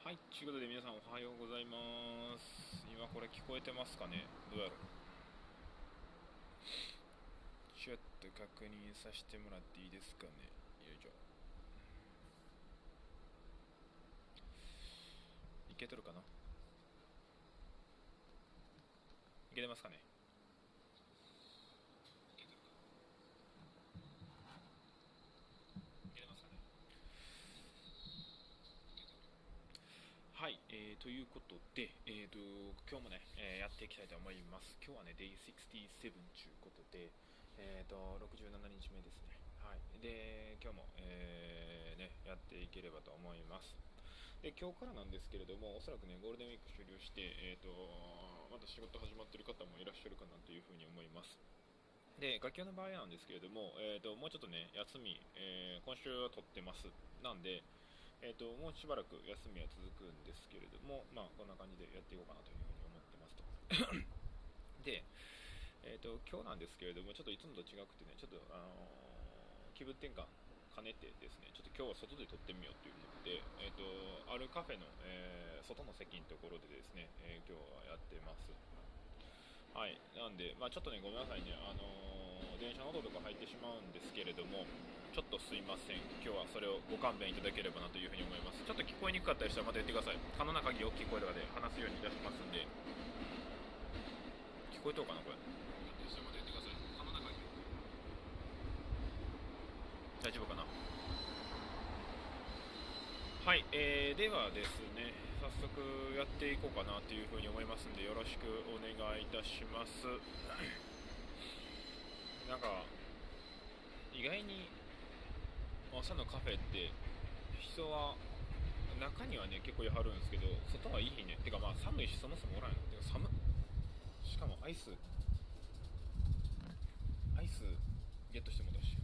はい、ということで皆さんおはようございます。今これ聞こえてますかね。どうやろう。ちょっと確認させてもらっていいですかね。よいしょ。いけとるかな。いけてますかね。いけてますかね。はい、ということで、今日もね、やっていきたいと思います。今日はね、DAY67 ということで、67日目ですね。はい、で、今日も、やっていければと思います。で、今日からなんですけれども、おそらくね、ゴールデンウィーク終了して、また仕事始まっている方もいらっしゃるかなというふうに思います。で、学校の場合なんですけれども、もうちょっとね、休み、今週は取ってます。なんで、もうしばらく休みは続くんですけれども、こんな感じでやっていこうかなというふうに思ってますと。で、今日なんですけれども、ちょっといつもと違くてね、ちょっと、気分転換兼ねてですね、ちょっと今日は外で撮ってみようというので、あるカフェの、外の席のところでですね、今日はやってます。はい、なんで、ちょっとね、ごめんなさいね、電車の音とか入ってしまうんですけれども、ちょっとすいません、今日はそれをご勘弁いただければなというふうに思います。ちょっと聞こえにくかったりしたらまた言ってください。可能な限り大きい声とかで話すようにいたしますんで、聞こえとうかな、これ。また言ってください。可能な限り大丈夫かな。はい、ではですね、早速やっていこうかなというふうに思いますんで、よろしくお願いいたします。なんか意外に朝のカフェって人は中にはね結構いはるんですけど、外はいい日ね。てか寒いし、そもそもおらんよ。てか寒っ。しかもアイスゲットしてもだし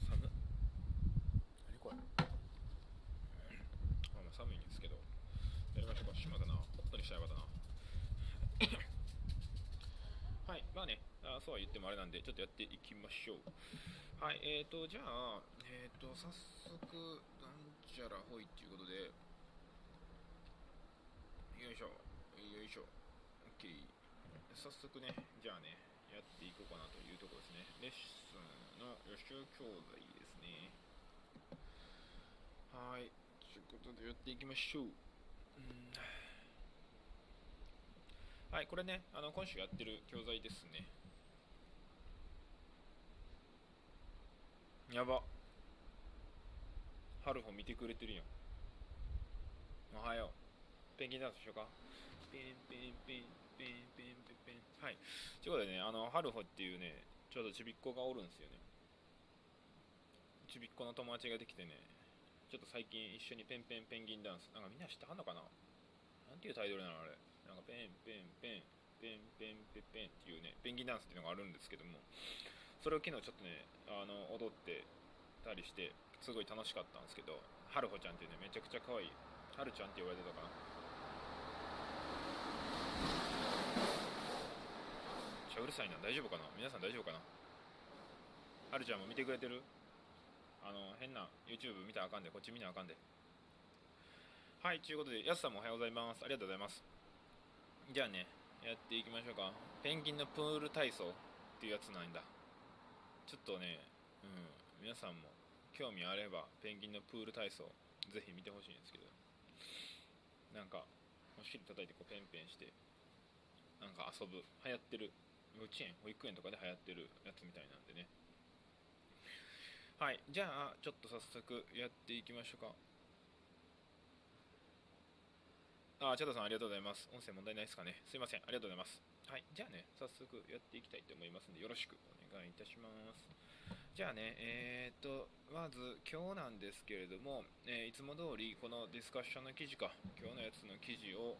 寒っ。何これ。寒いんですけどやりましょうか。しまだな、ホットにしたらよかったな。はい、そうは言ってもあれなんで、ちょっとやっていきましょう。はい、じゃあ、早速、なんちゃらほいっていうことで、よいしょ、よいしょ、OK。早速ね、じゃあね、やっていこうかなというところですね。レッスンの予習教材ですね。はい、ということでやっていきましょう。はい、これね、今週やってる教材ですね。やば。ハルホ見てくれてるやん。おはよう。ペンギンダンスしようか。ペンペンペンペンペンペンペン。はい。ということでね、ハルホっていうね、ちょうどちびっこがおるんですよね。ちびっこの友達ができてね、ちょっと最近一緒にペンペンペンギンダンス、なんかみんな知ってはんのかな。なんていうタイトルなのあれ。なんかペンペンペンペンペンペンペンっていうね、ペンギンダンスっていうのがあるんですけども、それを昨日ちょっとね、踊ってたりして、すごい楽しかったんですけど、はるほちゃんっていうね、めちゃくちゃ可愛い、はるちゃんって言われてたかな。めっちゃうるさいな。大丈夫かな、皆さん大丈夫かな。はるちゃんも見てくれてる。変な YouTube 見たらあかんで、こっち見なあかんで。はい、ということで、やすさんもおはようございます。ありがとうございます。じゃあね、やっていきましょうか。ペンギンのプール体操っていうやつなんだ。ちょっとね、皆さんも興味あれば、ペンギンのプール体操、ぜひ見てほしいんですけど、なんか、お尻叩いてこうペンペンして、なんか遊ぶ、流行ってる、幼稚園、保育園とかで流行ってるやつみたいなんでね。はい、じゃあ、ちょっと早速やっていきましょうか。チャドさんありがとうございます。音声問題ないですかね。すいません。ありがとうございます。はい。じゃあね、早速やっていきたいと思いますので、よろしくお願いいたします。じゃあね、まず今日なんですけれども、いつも通りこのディスカッションの記事か、今日のやつの記事を、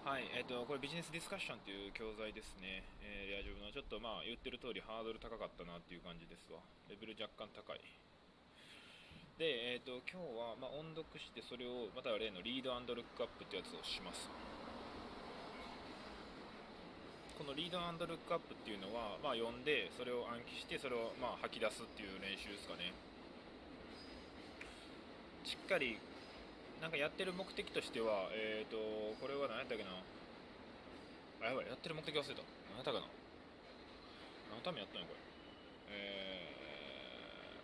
はい、これビジネスディスカッションという教材ですね。レアジョブのちょっと言ってる通りハードル高かったなっていう感じですわ。レベル若干高い。で、今日は、音読して、それをまた例のリード&ルックアップってやつをします。このリード&ルックアップっていうのは、読んでそれを暗記して、それを吐き出すっていう練習ですかね。しっかりなんかやってる目的としては、これは何やったっけなあ、やばい、やってる目的忘れた。何やったかな何のためやったのこれ。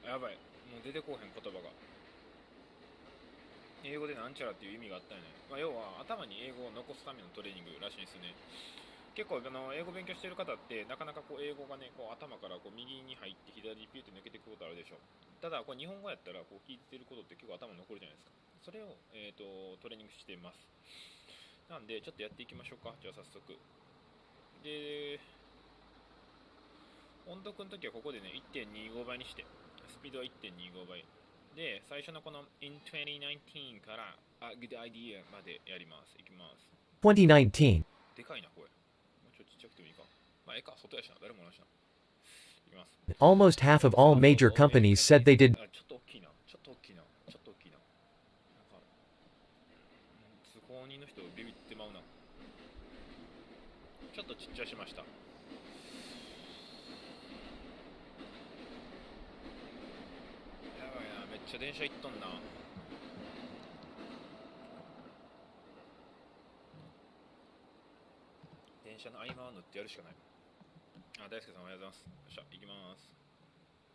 やばい、もう出てこうへん言葉が。英語でなんちゃらっていう意味があったよね。要は頭に英語を残すためのトレーニングらしいですね。結構英語勉強してる方ってなかなか英語がね頭から右に入って左にピューって抜けていくことあるでしょ。ただ日本語やったら聞いてることって結構頭に残るじゃないですか。それを、トレーニングしています。なんでちょっとやっていきましょうか。じゃあ早速で、音読の時はここでね 1.25 倍にして、スピードは 1.25 倍で、最初のこの in 2019 からgood idea までやります。いきます。2019. でかいな声。もうちょっとちっちゃくてもいいか。外やしな。誰もおらんしな。いきます。Almost half of all major companies said they did. ちょっと大きいな。ちょっと大きいな。ちょっと大きいな。なんか、通行人の人ビビってまうな。ちょっとちっちゃしました。やばいな。めっちゃ電車行っとんな。電車の合間を縫ってやるしかない。大輔さんおはようございます。よっしゃ、行きます。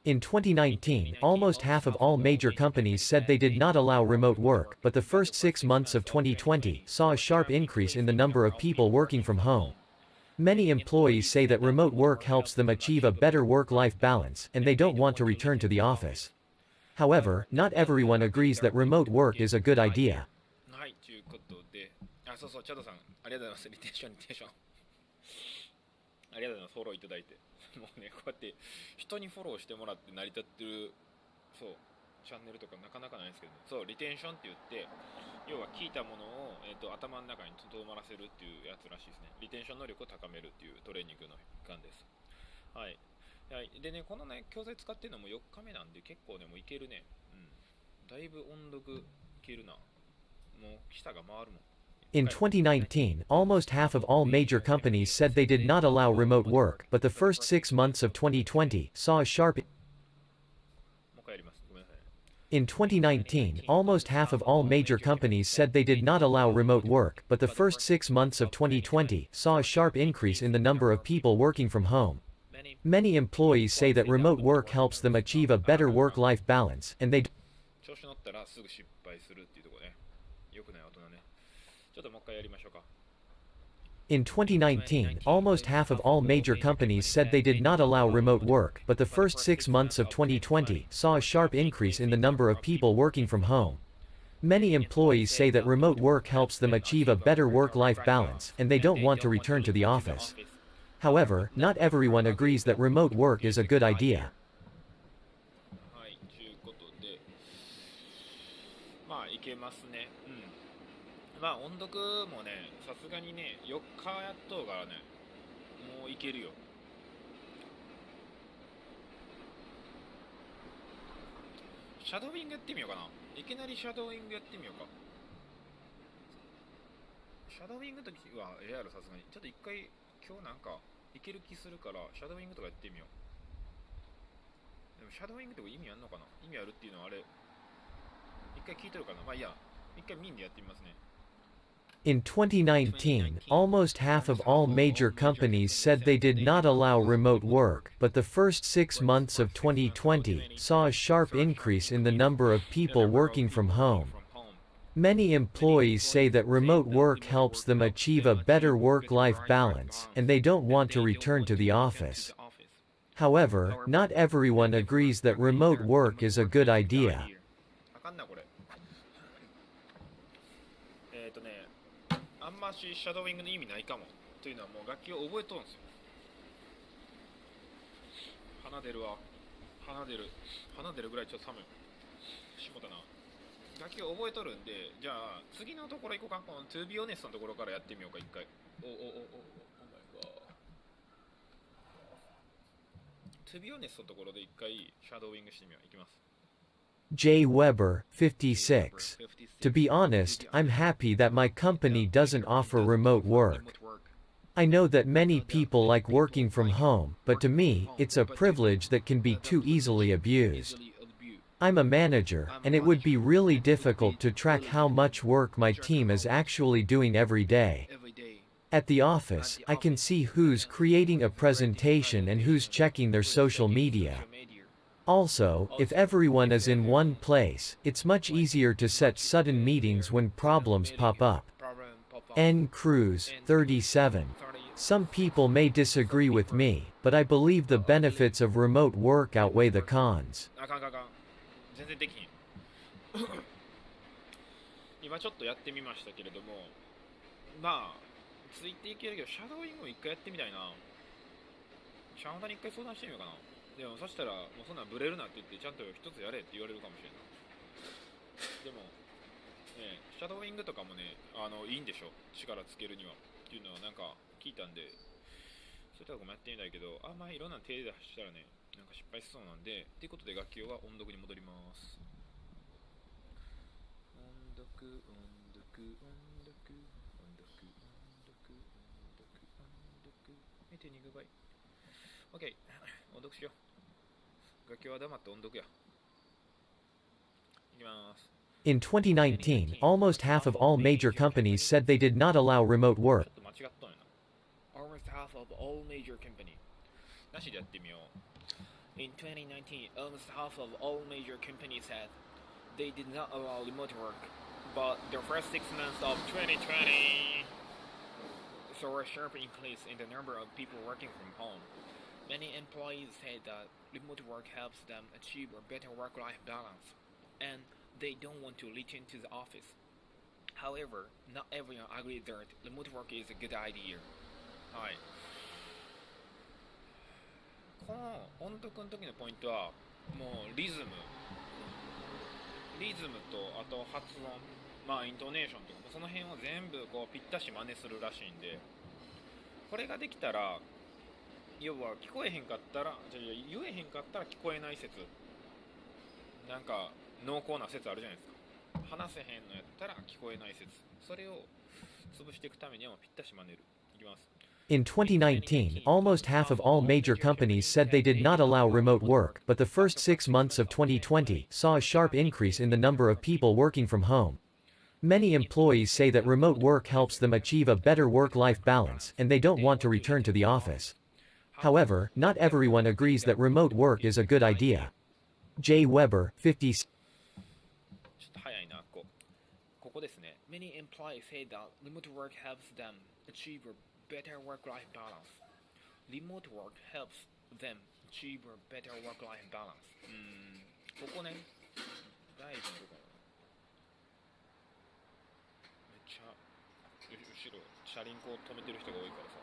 In 2019, almost half of all major companies said they did not allow remote work, but the first 6 months of 2020 saw a sharp increase in the number of people working from home. Many employees say that remote work helps them achieve a better work-life balance, and they don't want to return to the office. However, not everyone agrees that remote work is a good idea. はい、ということで、そうそう、チャドさん、ありがとうございます。リテンション。ありがとうございます。フォローいただいて。もうね、こうやって人にフォローしてもらって成り立ってる、そう、チャンネルとかなかなかないんですけど、そう、リテンションって言って、要は聞いたものを、頭の中にとどまらせるっていうやつらしいですね。リテンション能力を高めるっていうトレーニングの一環です。はい。でね、このね、教材使ってるのも4日目なんで、結構ね、もういけるね。だいぶ音読いけるな。もう、舌が回るもん。In 2019, almost half of all major companies said they did not allow remote work, but the first 6 months of 2020 saw a sharp. In 2019, almost half of all major companies said they did not allow remote work, but the first 6 months of 2020 saw a sharp increase in the number of people working from home. Many employees say that remote work helps them achieve a better work-life balance, and they. 調子乗ったらすぐ失敗するっていうところね。良くない大人ね。ちょっともう一回やりましょうか。In 2019, almost half of all major companies said they did not allow remote work, but the first 6 months of 2020 saw a sharp increase in the number of people working from home. Many employees say that remote work helps them achieve a better work-life balance, and they don't want to return to the office. However, not everyone agrees that remote work is a good idea. はい、ということで、いけますね。音読もね、さすがにね、4日やっとうからね、もういけるよ。シャドーイングやってみようかな。いきなりシャドーイングやってみようか。シャドーイングの時はやる、さすがに。ちょっと一回、今日なんか、いける気するから、シャドーイングとかやってみよう。でも、シャドーイングって意味あんのかな。意味あるっていうのはあれ、一回聞いてるかな。いいや、一回ミンでやってみますね。In 2019, almost half of all major companies said they did not allow remote work, but the first 6 months of 2020 saw a sharp increase in the number of people working from home. Many employees say that remote work helps them achieve a better work-life balance, and they don't want to return to the office. However, not everyone agrees that remote work is a good idea. あんましシャドーイングの意味ないかもというのはもう楽器を覚えとるんですよ。鼻出るわ。鼻出るぐらいちょっと寒い。しもたな。楽器を覚えとるんで、じゃあ次のところ行こうか。この To be honest のところからやってみようか、一回。To be honest のところで一回シャドーイングしてみよう。いきます。J. Weber, 56. To be honest, I'm happy that my company doesn't offer remote work. I know that many people like working from home, but to me, it's a privilege that can be too easily abused. I'm a manager, and it would be really difficult to track how much work my team is actually doing every day. At the office, I can see who's creating a presentation and who's checking their social media. Also, if everyone is in one place, it's much easier to set sudden meetings when problems pop up. N. Cruz, 37. Some people may disagree with me, but I believe the benefits of remote work outweigh the cons. 全然できひん今ちょっとやってみましたけれども、まあついていけるけどシャドーイングを一回やってみたいな。シャウンダに一回相談してみようかな。でもそしたらもうそんなんブレるなって言ってちゃんと一つやれって言われるかもしれない。でもね、シャドーイングとかもね、いいんでしょ、力つけるにはっていうのはなんか聞いたんで、そういったとこもやってみたいけど、あんまりいろんな手出したらね、なんか失敗しそうなんで、ということで楽器用は音読に戻ります。音読、音読、音読、音読、音読、音読、1.2倍。OK、音読しよう。楽器は黙って音読や。いきます。In 2019, almost half of all major companies said they did not allow remote work. Almost half of all major companies. なしでやってみよう。In 2019, almost half of all major companies said they did not allow remote work, but the first 6 months of 2020 saw a sharp increase in the number of people working from home. Many employees said that remote work helps them achieve a better work-life balance, and they don't want to return to the office. However, not everyone agrees that remote work is a good idea. はい。この音読の時のポイントはもうリズムとあと発音、まあイントネーションとかその辺を全部こうぴったし真似するらしいんで、これができたら要は聞こえへんかったら言えへんかったら聞こえない説、なんか濃厚な説あるじゃないですか。話せへんのやったら聞こえない説、それを潰していくためにはぴったし真似る。いきます。In 2019, almost half of all major companies said they did not allow remote work, but the first 6 months of 2020 saw a sharp increase in the number of people working from home. Many employees say that remote work helps them achieve a better work-life balance, and they don't want to return to the office. However, not everyone agrees that remote work is a good idea. J. Weber, 50. ちょっと早いな、ここですね。Many employees say that remote work helps them achieve a better work-life balance. Remote work helps them achieve a better work-life balance. ここね、大事なところ。めっちゃ後ろ車輪こう止めてる人が多いからさ。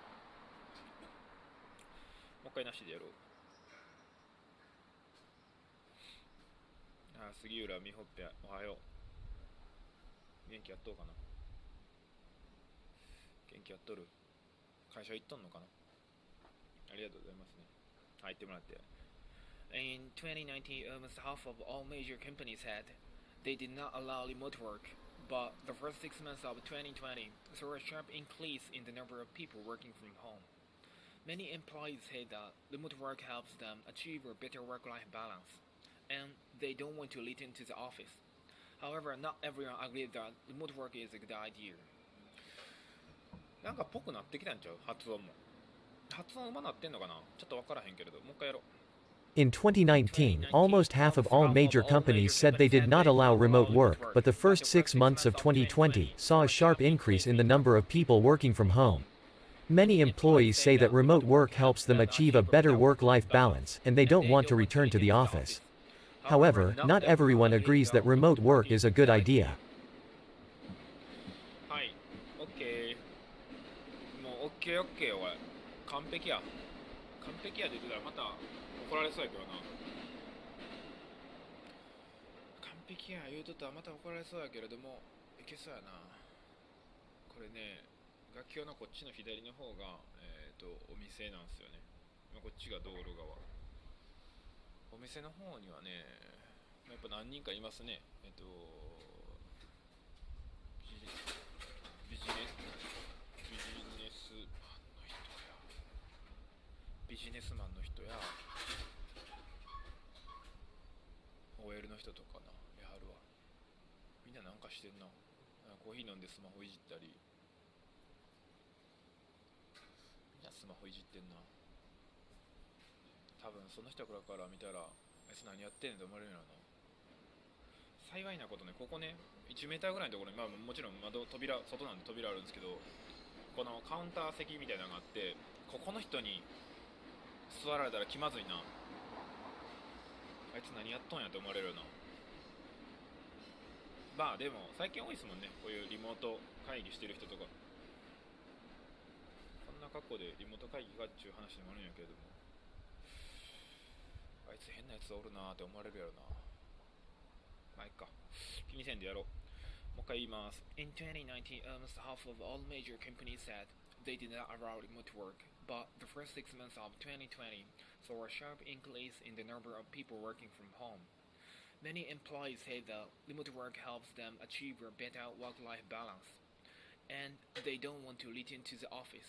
もう一回なしでやろう。杉浦美穂っぺ、おはよう。元気やっとうかな。元気やっとる。会社行っとんのかな。ありがとうございますね。入ってもらって。In 2019, almost half of all major companies said they did not allow remote work, but the first 6 months of 2020 saw a sharp increase in the number of people working from home. Many employees say that remote work helps them achieve a better work-life balance, and they don't want to return to the office. However, not everyone agrees that remote work is a good idea. なんかぽくなってきたんちゃう？発音も。発音うまなってんのかな？ちょっとわからへんけれど、もう一回やろう。In 2019, almost half of all major companies said they did not allow remote work, but the first 6 months of 2020 saw a sharp increase in the number of people working from home. Many employees say that remote work helps them achieve a better work-life balance, and they don't want to return to the office. However, not everyone agrees that remote work is a good idea. はい、OK。もう OK、おい。完璧や。完璧やで言ってたらまた怒られそうやけどな。完璧や言うとったらまた怒られそうやけれども、いけそうやな。これね、楽器用のこっちの左の方が、お店なんですよね。こっちが道路側。お店の方にはね、やっぱ何人かいますね。ビジネスマンの人や OL の人とかな、やはるわ。みんななんかしてんな。コーヒー飲んでスマホいじったり、みんなスマホいじってんな。多分その人から見たら、あいつ何やってんねんと思われるよな。幸いなことね、ここね、1メーターぐらいのところに、もちろん外なんで扉あるんですけど、このカウンター席みたいなのがあって、ここの人に座られたら気まずいな。あいつ何やっとんやと思われるよな。まあでも最近多いですもんね、こういうリモート会議してる人とか。こんな格好でリモート会議がっちゅう話にもあるんやけれども、あいつ変なやつおるなーって思われるやろな。まあいっか、気にせんでやろう。もう一回言います。In 2019, almost half of all major companies said they did not allow remote work, but the first 6 months of 2020 saw a sharp increase in the number of people working from home. Many employees say that remote work helps them achieve a better work-life balance, and they don't want to return to the office.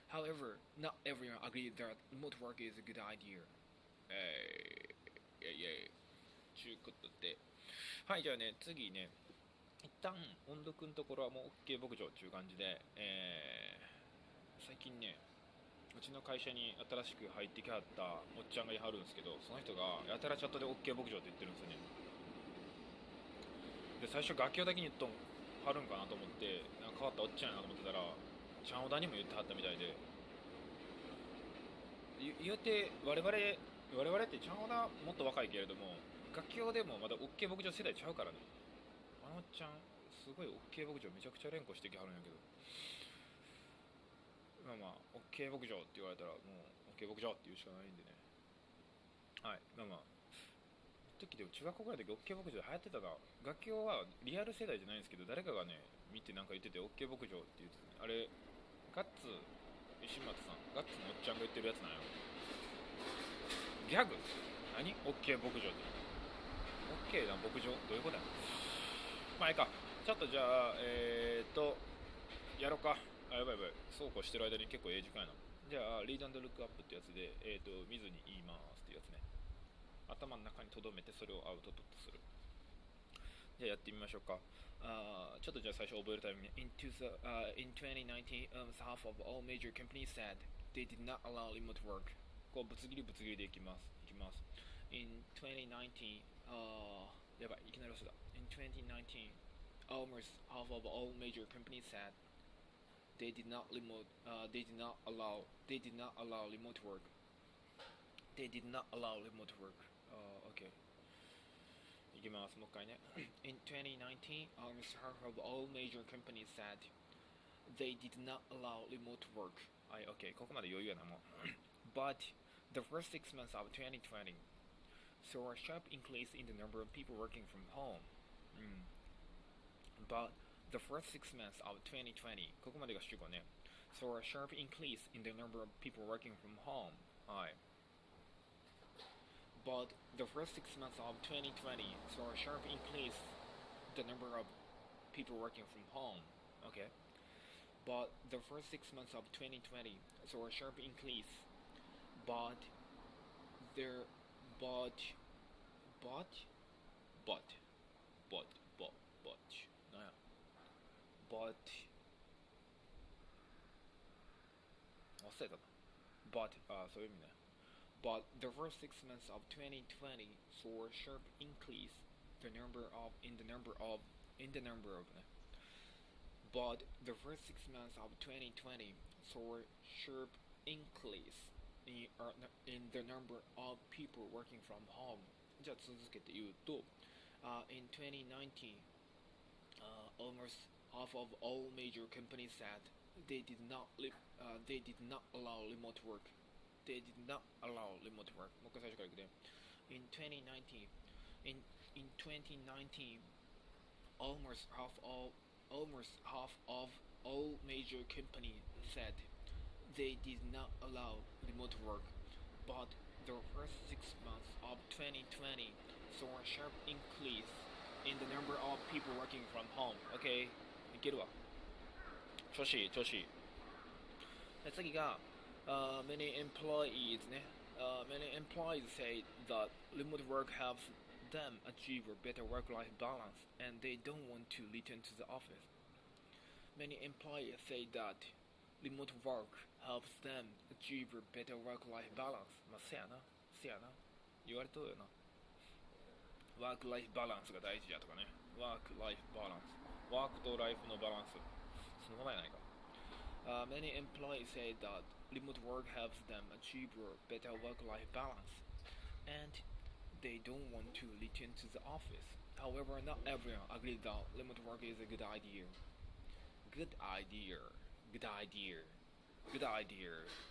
However, not everyone agrees that remote work is a good idea. ちゅうことで、はい、じゃあね、次ね、一旦音読のところはもう OK 牧場っていう感じで、最近ね、うちの会社に新しく入ってきはったおっちゃんがいはるんですけど、その人がやたらチャットで OK 牧場って言ってるんですよね。で、最初楽器だけに言っとんはるんかなと思って、なんか変わったおっちゃんやなと思ってたら、ちゃんおだにも言ってはったみたいで、言うて我々ってちゃんおだもっと若いけれども、楽器でもまだ OK 牧場世代ちゃうからね。あのおっちゃんすごい OK 牧場めちゃくちゃ連呼してきはるんやけど、まあ OK 牧場って言われたらもう OK 牧場って言うしかないんでね。はい、時で中学校ぐらいの時 OK 牧場流行ってたな。楽器はリアル世代じゃないんですけど、誰かがね見てなんか言ってて OK 牧場って言ってた、ね、あれガッツ石松さん、ガッツのおっちゃんが言ってるやつなんよ。ギャグ何 OK 牧場って OK な牧場どういうことや。まあいいか、ちょっとじゃあやろうか。やばい、そうこうしてる間に結構時間やな。じゃあRead and Look Upってやつで見ずに言いますっていうやつね。頭の中に留めてそれをアウトプットする。じゃあやってみましょうか。ちょっとじゃあ最初覚えるために in 2019, half of all major companies said they did not allow remote work. こうぶつ切りでいきます。In 2019, やばい、いきなり忘れた。In 2019, almost half of all major companies said they did not allow remote work. They did not allow remote work. Okay. いきます。もう一回ね。In 2019, almost half of all major companies said they did not allow remote work. はい、OK。ここまで余裕やな、もう。But the first 6 months of 2020 saw a sharp increase in the number of people working from home. But the first 6 months of 2020 ここまでが主語ね。saw a sharp increase in the number of people working from home. はい。But the first 6 months of 2020 saw a sharp increase the number of people working from home. Okay. But the first 6 months of 2020 saw a sharp increase. Butなんや But 忘れたな。But そういう意味ね。But the first 6 months of 2020 saw a sharp increase in the number of But the first 6 months of 2020 saw a sharp increase in the number of people working from home. じゃあ続けて言うと、in 2019, almost half of all major companies said they did not allow remote work. They did not allow remote work. もう一回最初からいくで。In 2019, almost half of all major companies said they did not allow remote work. But the first 6 months of 2020 saw a sharp increase in the number of people working from home. Okay? いけるわ。調子いい。で次がmany employees ね。many employees say that remote work helps them achieve a better work-life balance and they don't want to return to the office. Many employees say that remote work helps them achieve a better work-life balance. まあ、せやな言われとるよな。ワークライフバランスが大事やとかね。ワークライフバランス。ワークとライフのバランス。そのままやないか。Many employees say that remote work helps them achieve a better work-life balance, and they don't want to return to the office. However, not everyone agrees that remote work is a good idea. Good idea.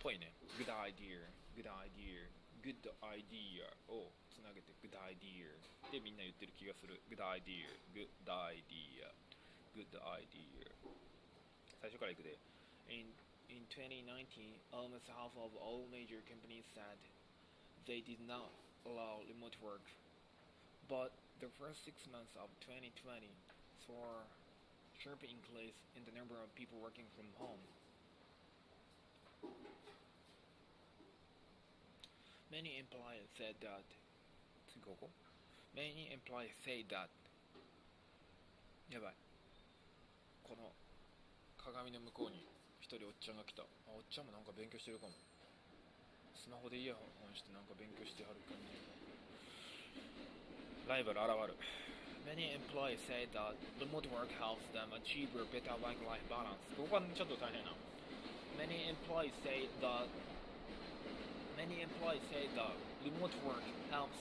ぽいね。Good idea をつなげて Good idea でみんな言ってる気がする。Good idea 最初からいくで。In 2019, almost half of all major companies said they did not allow remote work. But the first 6 months of 2020 saw a sharp increase in the number of people working from home. Many employees say thatやばい。この鏡の向こうに一人おっちゃんが来た。おっちゃんもなんか勉強してるかも。スマホでイヤホンしてなんか勉強してはる感じ。ライバル現る。Many employees say that remote work helps them achieve a better work-life balance. ここはちょっと大変な。Many employees say that remote work helps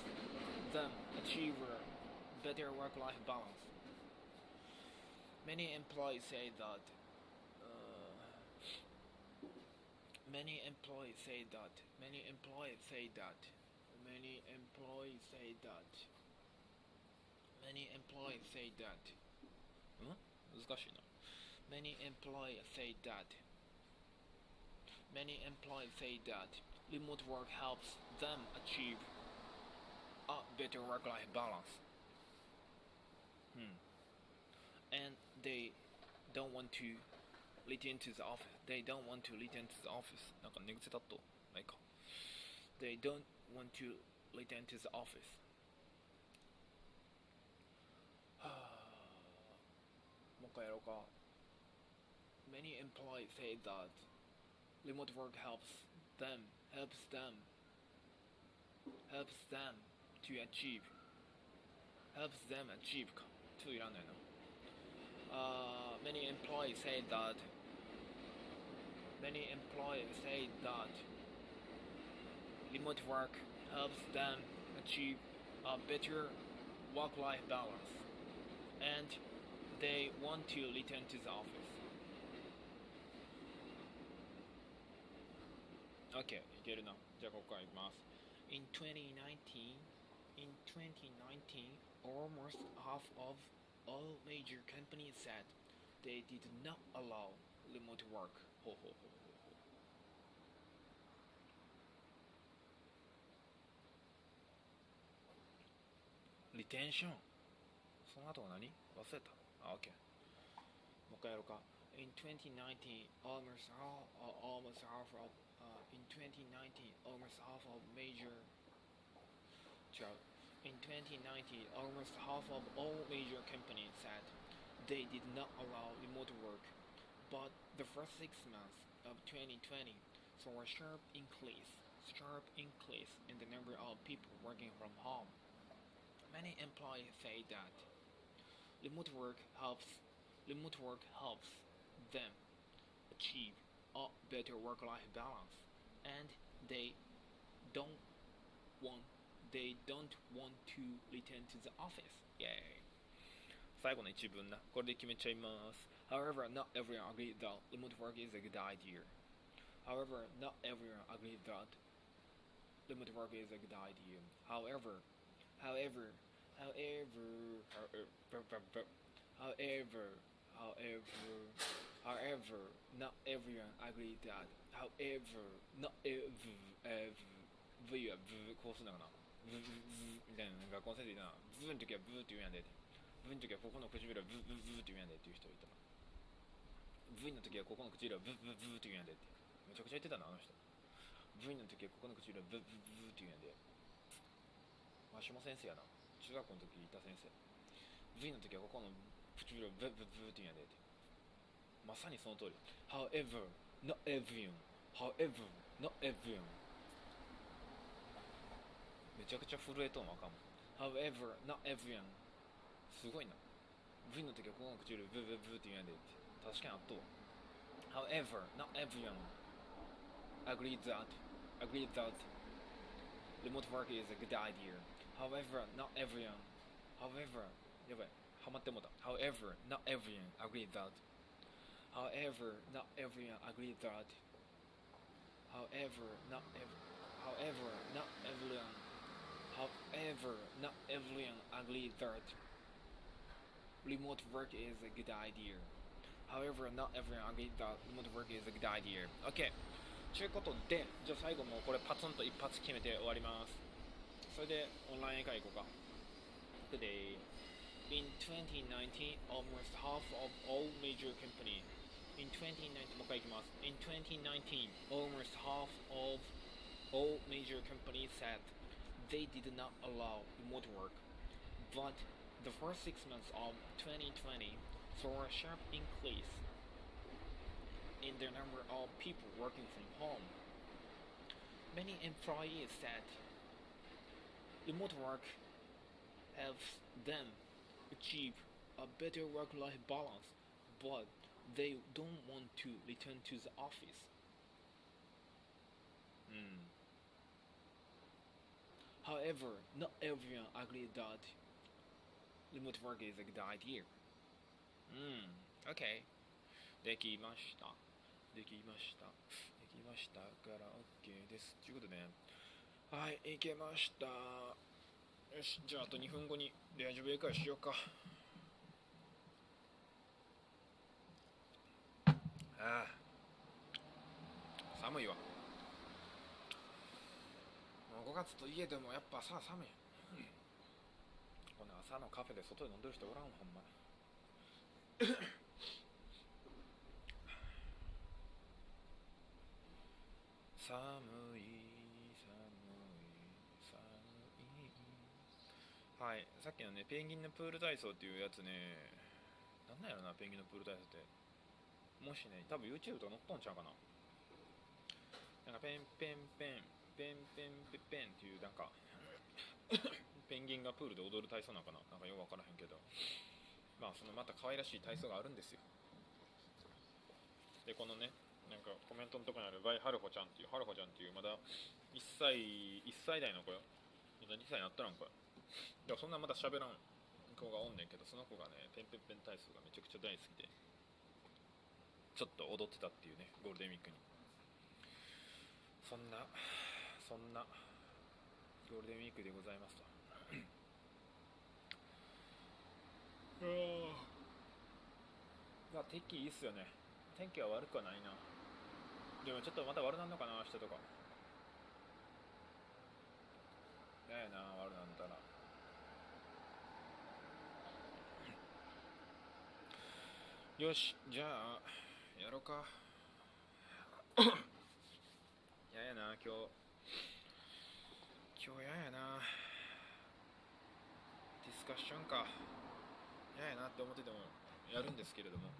them achieve a better work-life balance. Many employees say that難しいな。Many employees say that remote work helps them achieve a better work-life balance. And they don't want to return to the office. なんか寝癖だとないか。They don't want to return to the office. もう一回やろうか。Many employees say that remote work helps them to achieve か。ちょっといらんのやな。Many employees say that remote work helps them achieve a better work-life balance, and they want to return to the office. Okay, いけるな。じゃあここからいきます。In 2019, almost half of all major companies said they did not allow remote work. ほうほうほうほうほう。Retention その後は何忘れた。OK。もう一回やろうか。In 2019, almost half of major In 2019, almost half of all major companies said they did not allow remote work, but the first 6 months of 2020 saw a sharp increase in the number of people working from home. Many employees say that remote work helps them achieve a better work-life balance, and they don't want to return to the office. Yay. 最後の一文な。これで決めちゃいます。However, not everyone agrees that remote work is a good idea. However, not everyone agrees that. V はブーこうするのかな。ブーみたいな学校の先生いたな。ブーの時はブーって言うんやで。ブーの時はここの唇はブーブーブーって言うんやでっていう人いたな。V の時はここの唇はブーブーブーって言うんやでって。めちゃくちゃ言ってたなあの人。V の時はここの唇はブーブーブーって言うんやで。わしも先生やな。中学校の時いた先生。V の時はここの唇をブブブって言うんやでって。まさにその通り。However, not everyone. However, not everyone. めちゃくちゃ震えとんわかん。However, not everyone. すごいな。V の時はここの唇をブブブって言うんやでって。確かにあっと。However, not everyone agrees that remote work is a good idea. However, not everyone. However, やばい、ハマってもうた。However, not everyone agrees that. However, not everyone agrees that. However, not everyone. However, not everyone agrees that remote work is a good idea. However, not everyone agrees that remote work is a good idea. OK。ということで、じゃあ最後もうこれパツンと一発決めて終わります。それでオンライン英会話行こうか。Today, in 2019, almost half of all major companies. In 2019, もう一回いきます。In 2019, almost half of all major companies said they did not allow remote work. But the first 6 months of 2020 saw a sharp increase in the number of people working from home. Many employees said remote work helps them achieve a better work-life balance, but they don't want to return to the office. However, not everyone agreed that remote work is a good idea. Okay. できましたから OK です。ということでね。はい、いけました。よし、じゃああと2分後にレアジョブ英会話しようか。寒いわ。もう5月といえどもやっぱさ寒い。この朝のカフェで外で飲んでる人おらんわほんま。寒い。はい、さっきのね、ペンギンのプール体操っていうやつね、なんなんやろな、ペンギンのプール体操って。もしね、多分 YouTube とか載っとんちゃうかな。なんかペンペンペン、ペンペンペペンっていうなんか、ペンギンがプールで踊る体操なのかな、なんかよくわからへんけど、まあそのまた可愛らしい体操があるんですよ。で、このね、なんかコメントのとこにあるバイハルホちゃんっていう、まだ1歳代の子よ。まだ2歳になったらんか。いやそんなまだ喋らん子がおんねんけど、その子がね、ペンペンペン体操がめちゃくちゃ大好きで、ちょっと踊ってたっていうね、ゴールデンウィークに。そんなゴールデンウィークでございますと。まあ天気いいっすよね。天気は悪くはないな。でもちょっとまた悪なんのかな、明日とか。嫌やな、悪なんだら。よし、じゃあやろうか。嫌やな、今日嫌やな。ディスカッションか。嫌やなって思っててもやるんですけれども。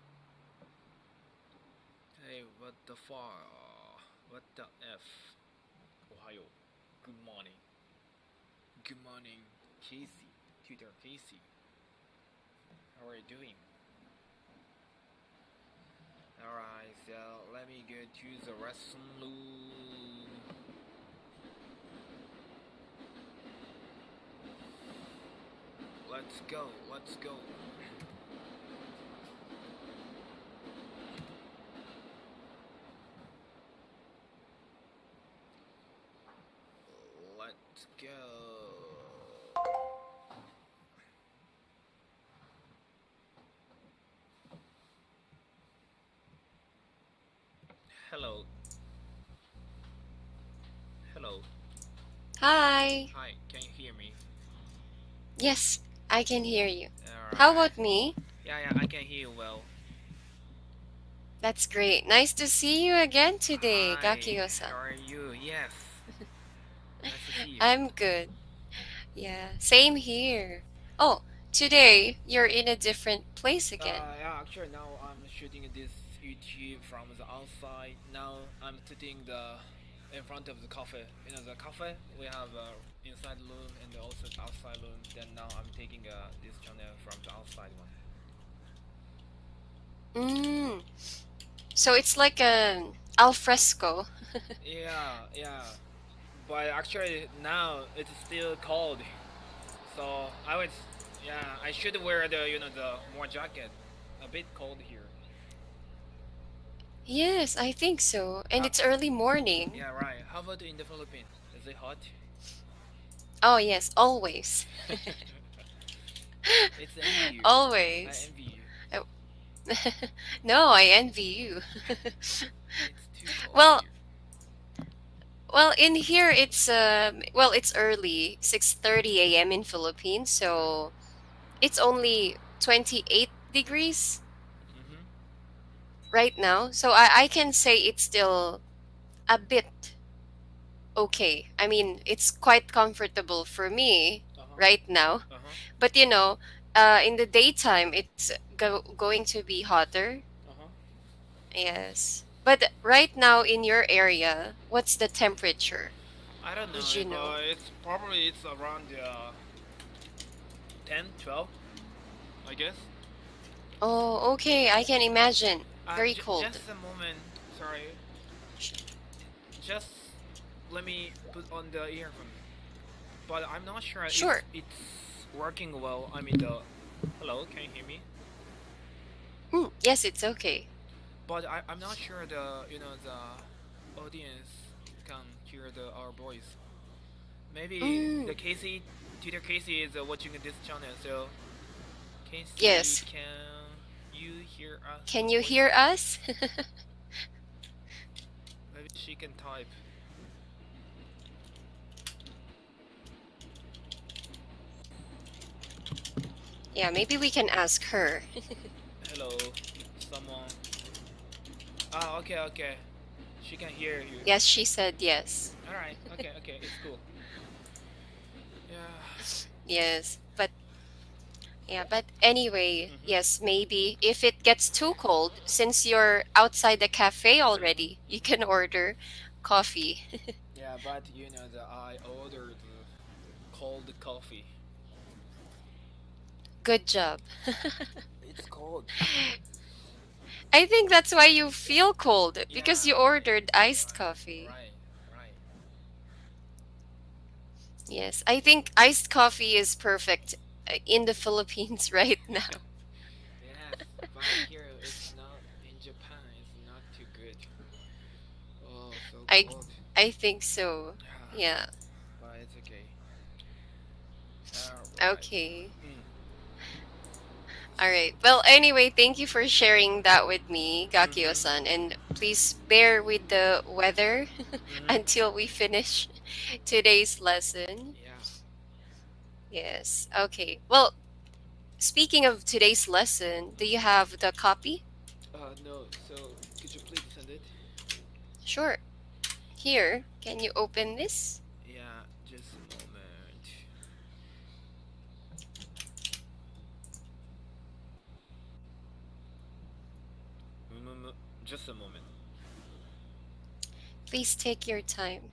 Hey, what the fuck? What the F? おはよう。Good morning. Good morning, Casey. Tutor Casey. How are you doing? Alright, so let me go to the lesson room. Let's go. Let's go. Hello. Hello. Hi. Hi, can you hear me? Yes, I can hear you. Alright. How about me? Yeah, I can hear you well. That's great. Nice to see you again today, Hi, Gakio-san. how are you? Yes. Nice to see you. I'm good. Yeah, same here. Oh, today you're in a different place again. Yeah, actually now I'm shooting this YouTube from the outside. Now I'm sitting in front of the cafe. You know the cafe we have inside room and also outside room. Then now I'm taking this channel from the outside one. Mm. So it's like an al fresco. Yeah. But actually now it's still cold. So I should wear the more jacket. A bit cold here. Yes, I think so. And it's early morning. Yeah, right. How about in the Philippines? Is it hot? Oh, yes, always. It's envy you. Always. I envy you. No, I envy you. It's too cold Well, here. well, in here it's it's early, 6:30 a.m. in Philippines, so it's only 28 degrees Mm-hmm. right now. So I can say it's still a bit okay. I mean, it's quite comfortable for me right now. But in the daytime, it's going to be hotter. Yes. But right now in your area, what's the temperature? I don't know. Did you know? It's around 10, 12, I guess. Oh, okay. I can imagine. Very cold. Just a moment. Sorry. Just let me put on the earphone. But I'm not sure Sure. if it's working well. Hello, can you hear me? Yes, it's okay. But I'm not sure the audience can hear our voice. Maybe the Tutor Casey is watching this channel. So Casey, Yes. can you hear us? Can you hear us? Maybe she can type. Yeah, maybe we can ask her. Hello, someone. Okay. She can hear you. Yes, she said yes. Alright, okay, it's cool. Yeah. Yes, but anyway, Mhm. yes, maybe if it gets too cold, since you're outside the cafe already, you can order coffee. Yeah, but I ordered cold coffee. Good job. It's cold. I think that's why you feel cold, because Yeah, you ordered iced right, coffee. Right. Yes, I think iced coffee is perfect in the Philippines right now. Yes, but here it's not in Japan. It's not too good. Oh, so I cold. I think so. Yeah. But it's okay. Okay. All right. Well, anyway, thank you for sharing that with me, Gakio-san, and please bear with the weather until we finish today's lesson. Yeah. Yes. Okay. Well, speaking of today's lesson, do you have the copy? No. So could you please send it? Sure. Here, can you open this? Yeah. Just a moment. Just a moment. Please take your time.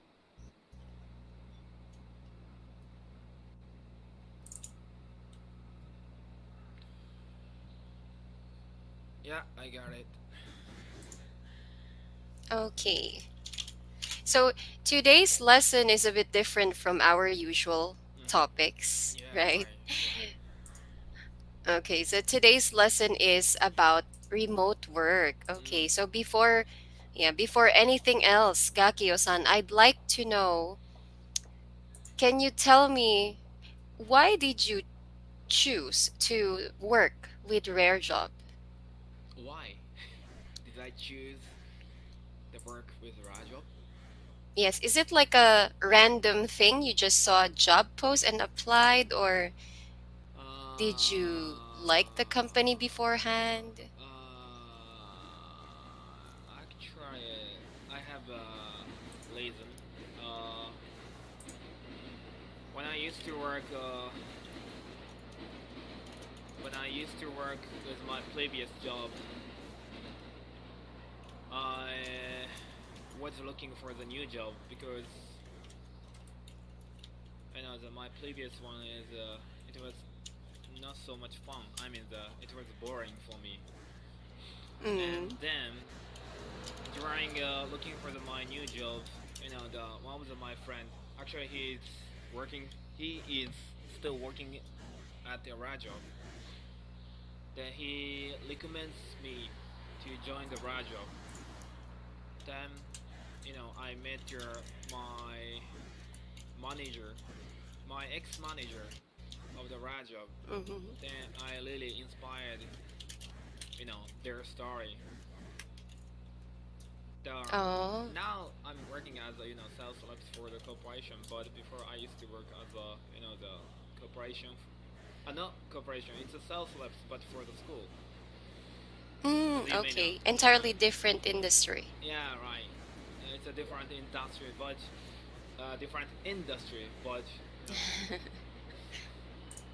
Yeah, I got it. Okay. So today's lesson is a bit different from our usual topics, Yeah, right? Okay, so today's lesson is about remote work. Okay, so before anything else, Gakio-san, I'd like to know, can you tell me why did you choose to work with Rare Job? Why did I choose the work with Rajo? Yes, is it like a random thing? You just saw a job post and applied, or did you like the company beforehand? Actually, I have a reason. When I used to work with my previous job, I was looking for the new job because my previous one is it was not so much fun. I mean, it was boring for me. And then during looking for my new job, one of my friend, actually he is still working at the Ra job. Then he recommends me to join the Ra job. Then I met my manager, my ex-manager of the Ra job. Then I really inspired their story. Now I'm working as a sales reps for the corporation, but before I used to work as a the corporation, not corporation, it's a sales reps but for the school. Okay, entirely different industry. Yeah, right. It's a different industry, but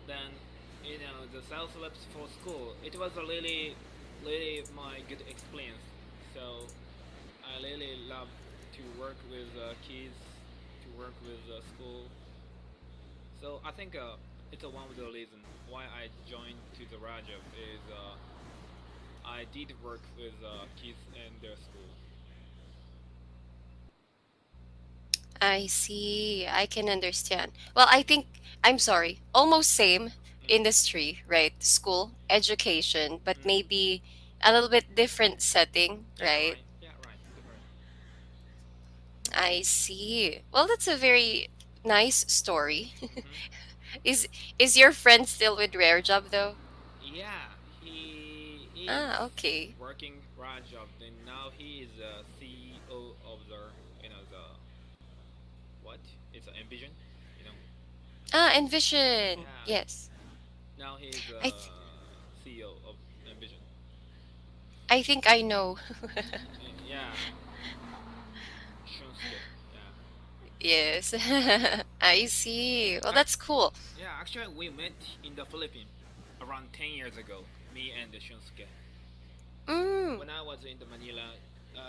then the sales reps for school. It was a really my good experience. So I really love to work with kids, to work with school. So I think it's one of the reasons why I joined to the Ra job is I did work with kids and their school. I see. I can understand. Well, I'm sorry, almost same industry, right? School, education, but maybe a little bit different setting, right? Yeah, right. Different. I see. Well, that's a very nice story. Is your friend still with Rare Job though? Yeah, he is Okay. working Ra job, and now he is a CEO of the what? It's an Envision, you know. Envision. Yeah. Yes. Now he is I th- CEO of Envision. I think I know. Yeah, Shunsuke. Yeah. Yes. I see. Well, that's cool. Yeah, actually we met in the Philippines around 10 years ago. Me and Shunsuke. When I was in the Manila,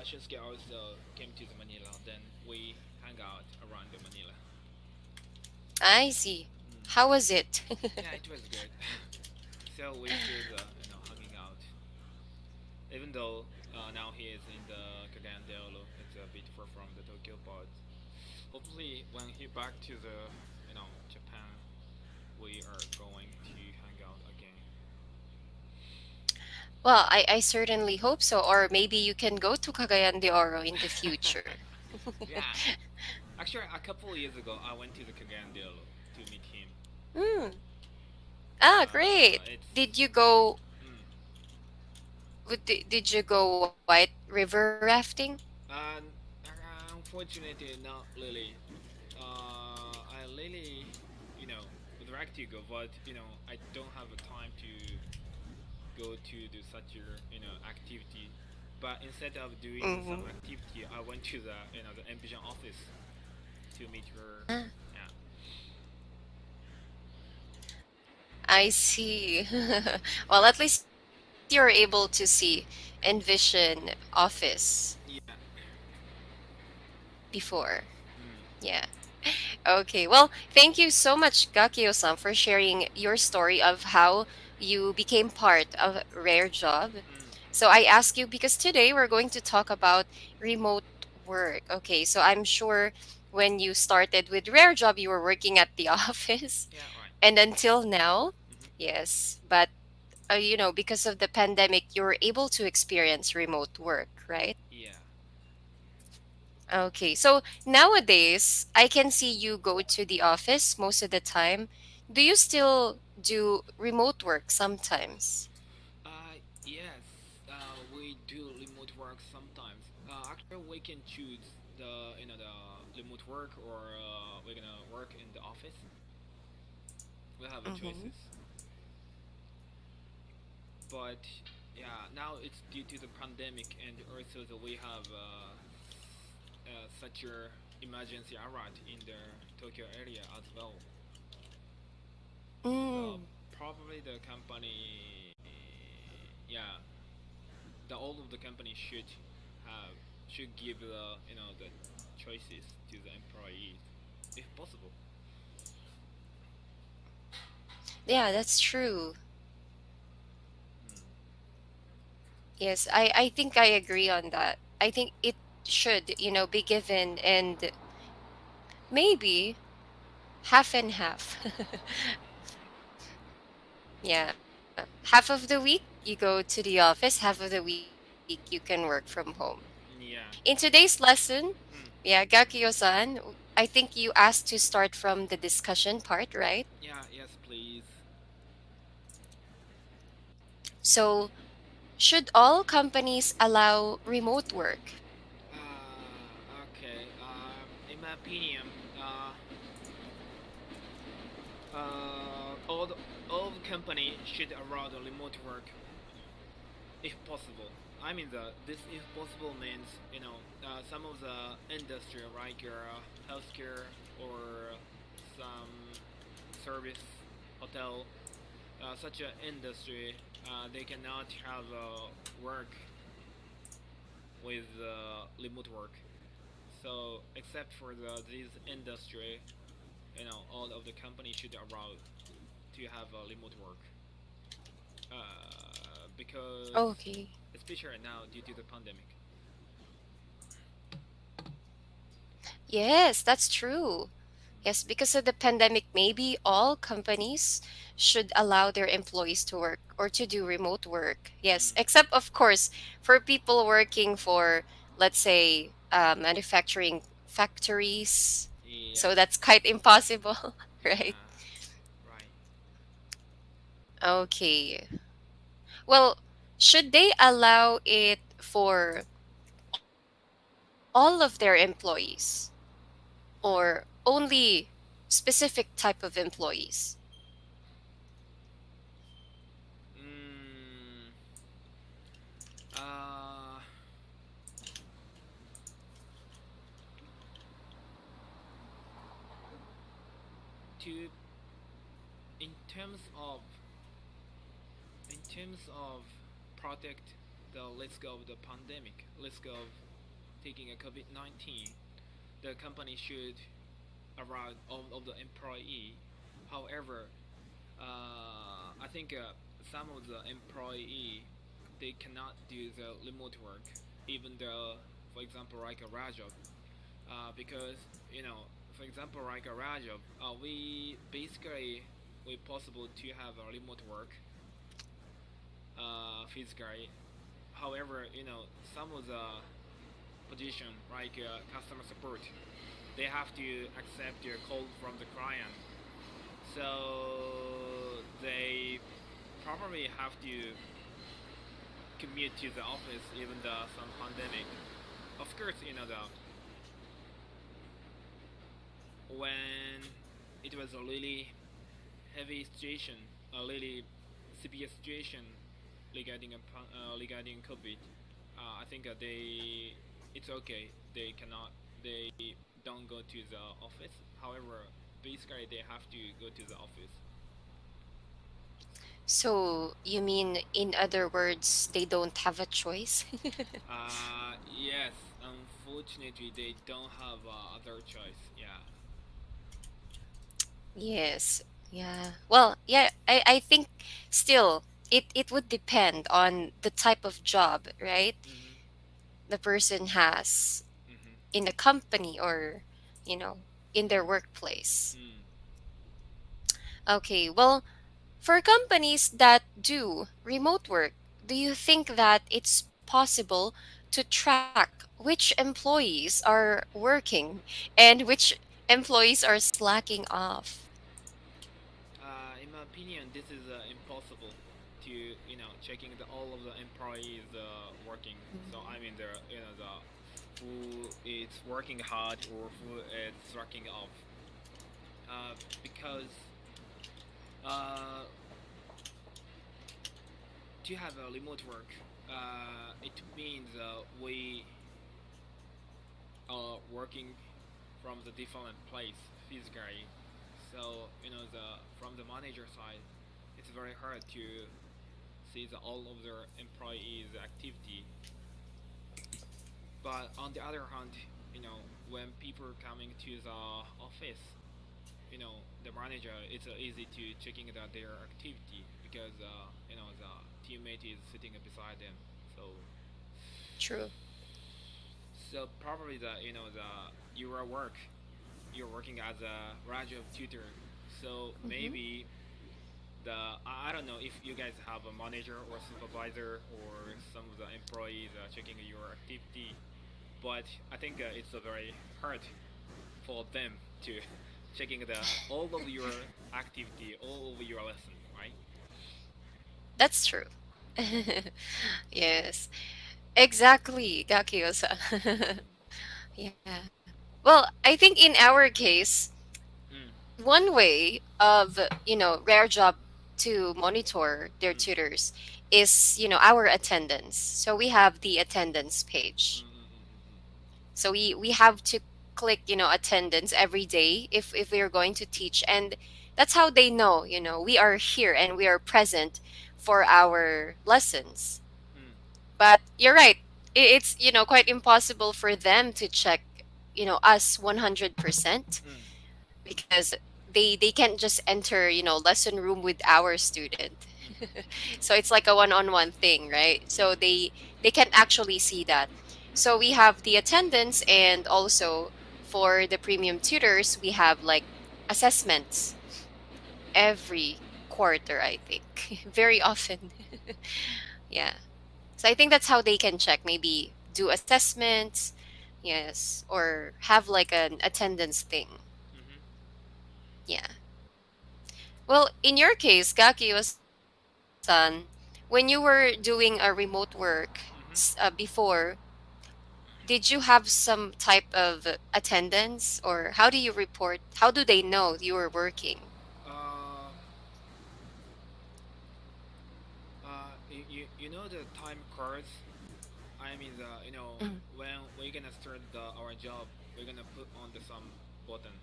Shunsuke also came to the Manila. Then we hang out around the Manila. I see. How was it? Yeah, it was good. So we still hanging out. Even though now he is in the Kagayan Deolo, it's a bit far from the Tokyo part. Hopefully, when he back to the Japan, we are going to hang out again. Well, I certainly hope so. Or maybe you can go to Cagayan de Oro in the future. Yeah, actually, a couple of years ago, I went to the Kagayan Deolo to meet him. Great. It's Did you go? mm, Did you go White River rafting? and unfortunately, not really. I really, would like to go, but I don't have the time to go to do such a activity. But instead of doing some activity, I went to the the Envision office to meet her. Ah, Yeah, I see. Well, at least you're able to see Envision office yeah. before. Mm. Yeah. Okay. Well, thank you so much, Gakio-san, for sharing your story of how you became part of Rare Job. Mm. So I ask you because today we're going to talk about remote work. Okay, so I'm sure when you started with Rare Job, you were working at the office, Yeah, right. and until now, Mm-hmm. yes, but because of the pandemic, you were able to experience remote work, right? Yeah. Okay, so nowadays, I can see you go to the office most of the time. Do you still do remote work sometimes? Yes. We do remote work sometimes. Actually, we can choose the remote work or we're gonna work in the office. We have Mm-hmm. choices. But yeah, now it's due to the pandemic and also we have such a emergency alert in the Tokyo area as well. Mm. Probably the company, yeah, all of the company should give the choices to the employees if possible. Yeah, that's true. Mm. Yes, I think I agree on that. I think it should, be given, and maybe half and half. Yeah. Half of the week you go to the office, half of the week you can work from home. Yeah. In today's lesson, Mm. yeah, Gakiyo-san, I think you asked to start from the discussion part, right? Yeah. Yes, please. So, should all companies allow remote work? Okay. In my opinion, all the company should allow the remote work if possible. I mean, this if possible means some of the industry like healthcare or some service, hotel, such an industry, they cannot have work with remote work. So except for this industry, all of the companies should allow to have remote work. Because Okay. especially now due to the pandemic. Yes, that's true. Yes, because of the pandemic, maybe all companies should allow their employees to work or to do remote work. Yes, Mm. except, of course, for people working for, let's say, manufacturing factories. Yeah. So that's quite impossible, right? Yeah. Right. Okay. Well, should they allow it for all of their employees or only specific type of employees? Mm. Uh. To in terms of protect the risk of the pandemic, risk of taking a COVID-19, the company should allow all of the employee. However, I think some of the employee they cannot do the remote work, even though, for example, like a Rajab, because for example, like a Rajab, we possible to have a remote work physically. However, some of the position like customer support, they have to accept your call from the client. So they probably have to commute to the office even the some pandemic. Of course, the when it was a really heavy situation, a really severe situation regarding COVID. I think it's okay. They don't go to the office. However, basically they have to go to the office. So you mean, in other words, they don't have a choice? Yes. Unfortunately, they don't have other choice. Yeah. Yes. Yeah. Well, yeah, I think still it would depend on the type of job, right? Mhm. The person has Mhm. in a company or, you know, in their workplace. Mm. Okay. Well, for companies that do remote work, do you think that it's possible to track which employees are working and which employees are slacking off? In my opinion, this is impossible to checking all of the employees working. So I mean the who is working hard or who is slacking off. Because uh, to have a remote work, it means we are working from the different place physically. So from the manager side, it's very hard to see all of their employees' activity. But on the other hand, when people are coming to the office, the manager, it's easy to checking their activity because the teammate is sitting beside them. True. So probably your work, you're working as a graduate tutor. So maybe I don't know if you guys have a manager or supervisor or some of the employees checking your activity, but I think it's very hard for them to checking all of your activity, all of your lesson, right? That's true. Yes. Exactly, Gakio-san. Yeah. Well, I think in our case, one way of, rare job to monitor their tutors is, our attendance. So we have the attendance page. So we have to click, attendance every day if we're going to teach. And that's how they know, we are here and we are present for our lessons. But you're right. It's, quite impossible for them to check, us 100% because they can't just enter, lesson room with our student. So it's like a one-on-one thing, right? So they can't actually see that. So we have the attendance, and also for the premium tutors, we have like assessments every quarter, I think. Very often. Yeah. So I think that's how they can check. Maybe do assessments, yes, or have like an attendance thing. Yeah. Well, in your case, Gakio-san, when you were doing a remote work before, did you have some type of attendance, or how do you report? How do they know you were working? You know the time cards. I mean Mm. when we're gonna start our job, we're gonna put on some button.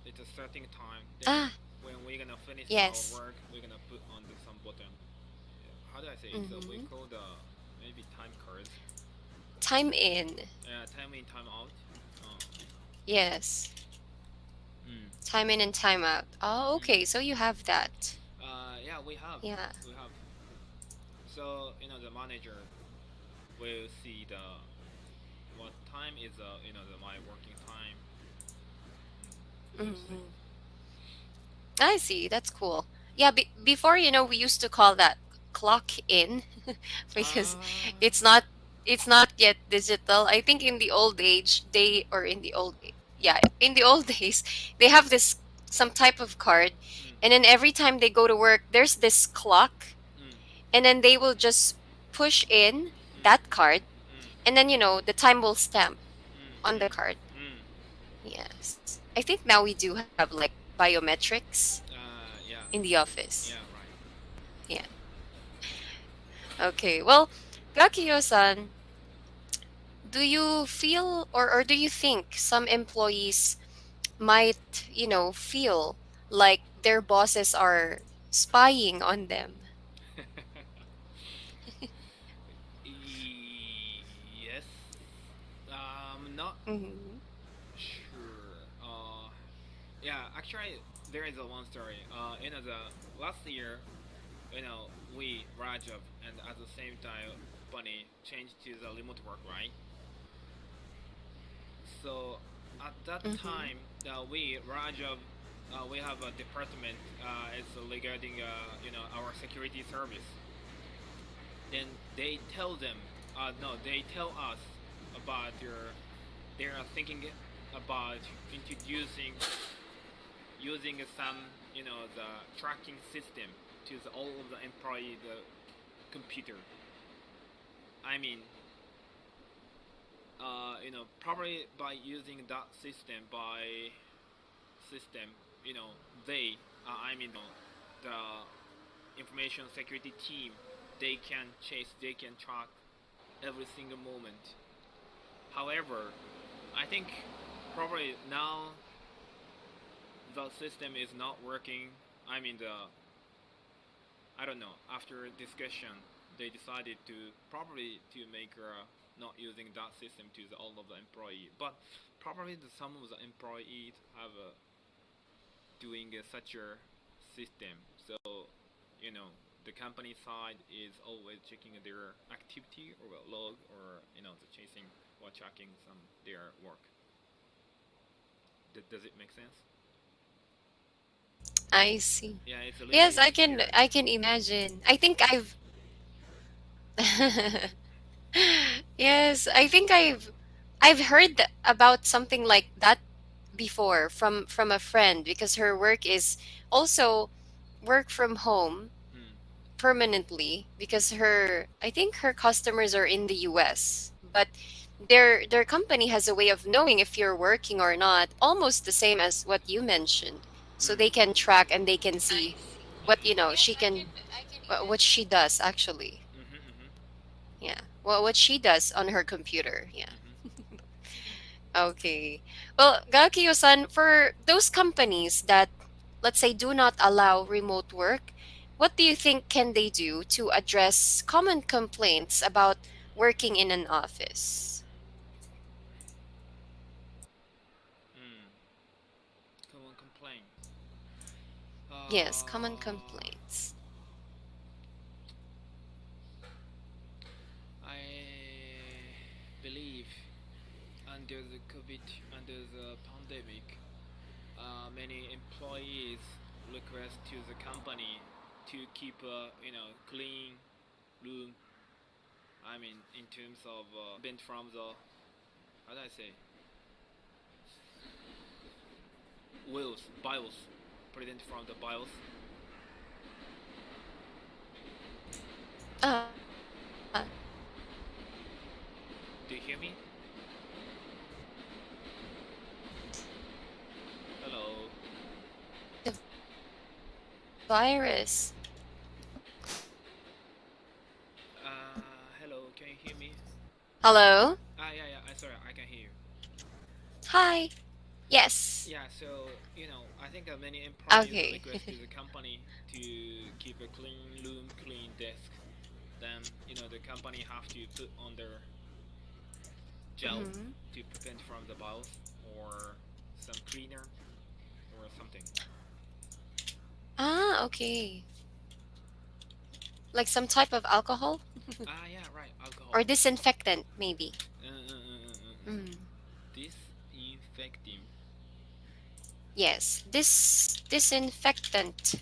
It's a starting time. Then Ah, when we're gonna finish yes. our work, we're gonna put on some button. How do I say it? So we Hmm. call the maybe time cards. Time in. Time in, time out. Uh, Yes. mm. Time in and time out. Oh, okay. So you have that. Yeah, we have. Yeah. We have. So the manager will see what time is my working time. Hmm. I see. That's cool. Yeah, before, we used to call that clock in because it's Ah. not it's not yet digital. I think in the old age, yeah, in the old days, they have this some type of card, Mm, and then every time they go to work, there's this clock, mm, and then they will just push in mm, that card, mm, and then, the time will stamp on the mm, card. mm, mm. Yes. I think now we do have like biometrics Yeah, in the office. yeah, right. Yeah. Okay. Well, Gakiyo-san, do you feel, or do you think some employees might, feel like their bosses are spying on them? Yes. Not Hmm. sure. Yeah, actually, there is a one story. The last year, we Rajab and at the same time, Bunny changed to the remote work, right? So at that Hmm. time, we Rajab, we have a department. It's regarding our security service. Then they tell them, no, they tell us about they are thinking about introducing using some the tracking system to all of the employee computer. I mean, probably by using that system, they, I mean, the information security team, they can track every single moment. However, I think probably now the system is not working. I mean, I don't know. After discussion, they decided to probably to make not using that system to all of the employee, but probably some of the employees have doing such a system. So, the company side is always checking their activity or log or the chasing or tracking their work. Does it make sense? I see. Yeah, it's a little Yes, bit I can imagine. I think I've Yes, I think I've heard about something like that before from a friend because her work is also work from home Mm, permanently because I think her customers are in the US, but their company has a way of knowing if you're working or not, almost the same as what you mentioned. So they mm, can track and they can see what she can what she does actually. mm-hmm, mm-hmm, Yeah. Well, what she does on her computer. Yeah. mm-hmm. Okay. Well, Gakiyo-san, for those companies that, let's say, do not allow remote work, what do you think can they do to address common complaints about working in an office? Mm. Common complaint. Yes, common Uh, complaints. I believe under the COVID, under the pandemic, many employees request to the company to keep clean room. I mean, in terms of bent from the how do I say wheels, BIOS, prevent from the BIOS. Uh, uh, Do you hear me? Hello. the virus. Hello. Can you hear me? Hello? Yeah. Sorry, I can hear you. Hi. Yes. Yeah. So I think many employees Okay. request to the company to keep a clean room, clean desk. Then the company have to put on their gel hmm to prevent from the BIOS or some cleaner or something. Ah, okay. Like some type of alcohol Yeah, right. Alcohol. or disinfectant, maybe. Mm. Disinfecting. Yes, this disinfectant.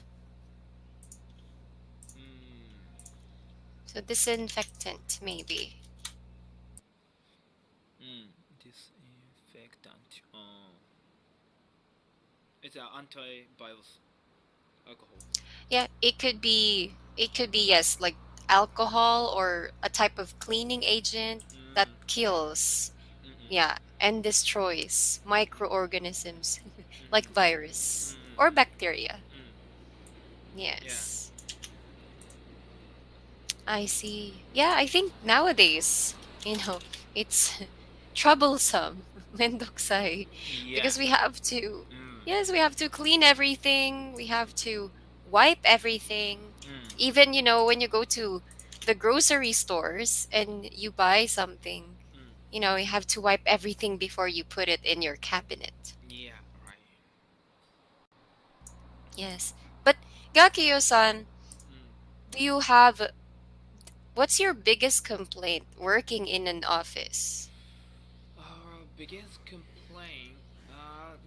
Mm, So disinfectant, maybe. disinfectant. It's an anti-virus alcohol. Yeah, it could be yes, like alcohol or a type of cleaning agent that Mm, kills, mm-mm, yeah, and destroys microorganisms like mm-mm, virus or mm-mm, bacteria. mm. Yeah. Yes. I see. Yeah, I think nowadays, it's troublesome, mendokusai, Yeah. because we have to, Mm, yes, we have to clean everything. We have to wipe everything. mm, Even, when you go to the grocery stores and you buy something, mm. you have to wipe everything before you put it in your cabinet. Yeah, right. Yes. But Gakiyo-san, Mm. do you have what's your biggest complaint working in an office? Our biggest complaint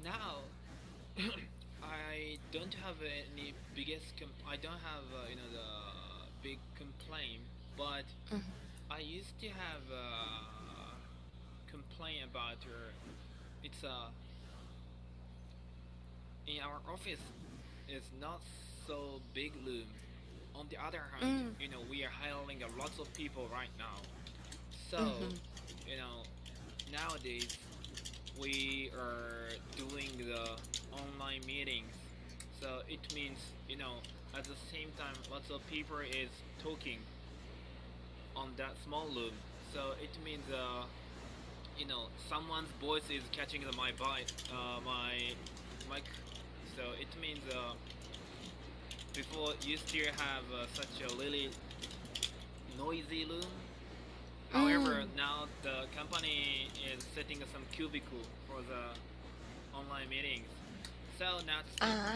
now I don't have any I don't have the big complaint, but Mhm. I used to have complaint about it's in our office it's not so big room. On the other hand, Mm. we are hiring a lots of people right now. So, Mhm. you know, nowadays we are doing the online meetings. So it means, at the same time, lots of people is talking on that small room. So it means, someone's voice is catching my mic So it means before you still have such a really noisy room. However, now the company is setting some cubicle for the online meetings. So now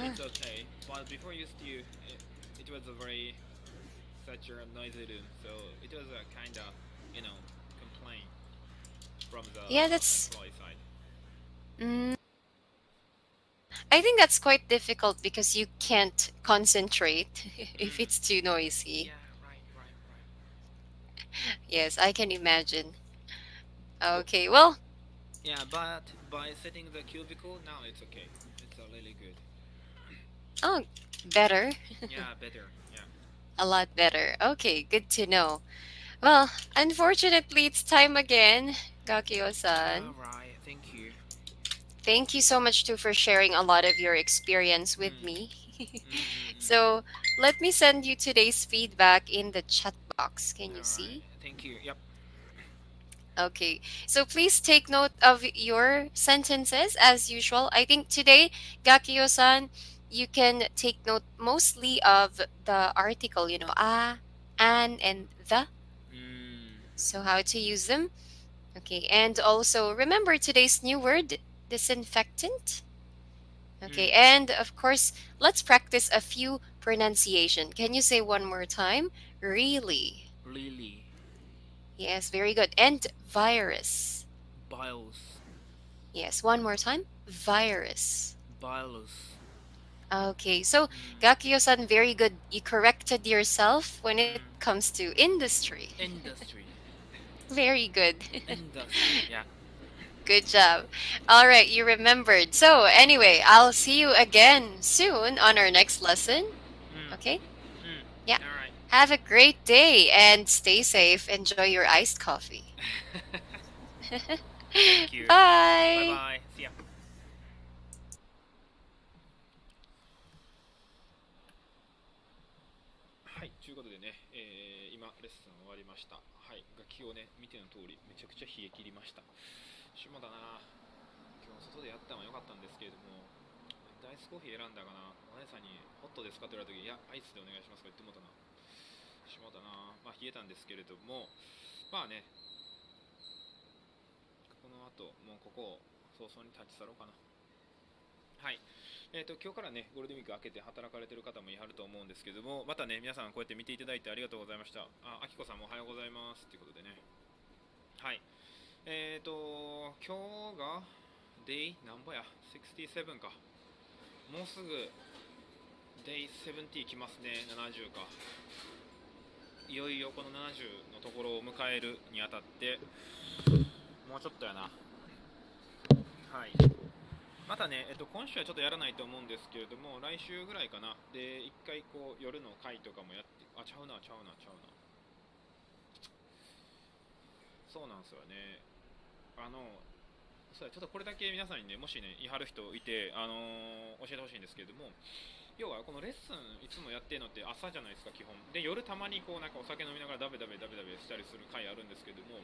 it's okay. But before used to, it was a very such a noisy room. So it was a kind of, complaint from the employee side. I think that's quite difficult because you can't concentrate if it's too noisy. Yeah, right. Yes, I can imagine. Okay, well. Yeah, but by setting the cubicle, now it's okay. It's really good. Oh, better. Yeah, better. Yeah. A lot better. Okay, good to know. Well, unfortunately, it's time again, Gakio-san. All right, thank you. Thank you so much too for sharing a lot of your experience with me. So, let me send you today's feedback in the chat box. Can you see? Thank you. Yep. Okay, so please take note of your sentences as usual. I think today, Gakio-san, you can take note mostly of the article, a, an, and the. So how to use them. Okay, and also remember today's new word, disinfectant. Okay, and of course, let's practice a few pronunciation. Can you say one more time? Really. Really. Yes, very good. And virus. Bios. Yes, one more time. Virus. Bios. Okay, so Gakio-san, very good. You corrected yourself when it comes to industry. Industry. Very good. Industry, yeah. Good job. All right, you remembered. So anyway, I'll see you again soon on our next lesson. Okay? Yeah. All right. Have a great day and stay safe. Enjoy your iced coffee. Thank you. Bye. Bye-bye. See ya. はい、ということでね、今レッスン終わりました。はい、楽器をね、見ての通り、めちゃくちゃ冷え切りました。しもだな。今日外でやったのは良かったんですけれども、アイスコーヒー選んだかな。お姉さんにホットですかと言われた時、いや、アイスでお願いしますか言ってもうたな。しもだな。まあ冷えたんですけれども、まあね、この後、もうここを早々に立ち去ろうかな。はい。今日からね、ゴールデンウィーク明けて働かれてる方もいはると思うんですけども、またね、皆さんこうやって見ていただいてありがとうございました。あきこさんもおはようございますということでね。はい。今日が Day 何ぼや ?67 か。もうすぐ Day70 来ますね。70か。いよいよこの70のところを迎えるにあたって、もうちょっとやな。はい。またね、今週はちょっとやらないと思うんですけれども、来週ぐらいかな。で、一回こう夜の回とかもやって、ちゃうな。そうなんですよね。そうや、ちょっとこれだけ皆さんにね、もしね、言い張る人いて、教えてほしいんですけれども、要はこのレッスンいつもやってるのって朝じゃないですか、基本。で、夜たまにこうなんかお酒飲みながらダベダベしたりする回あるんですけども、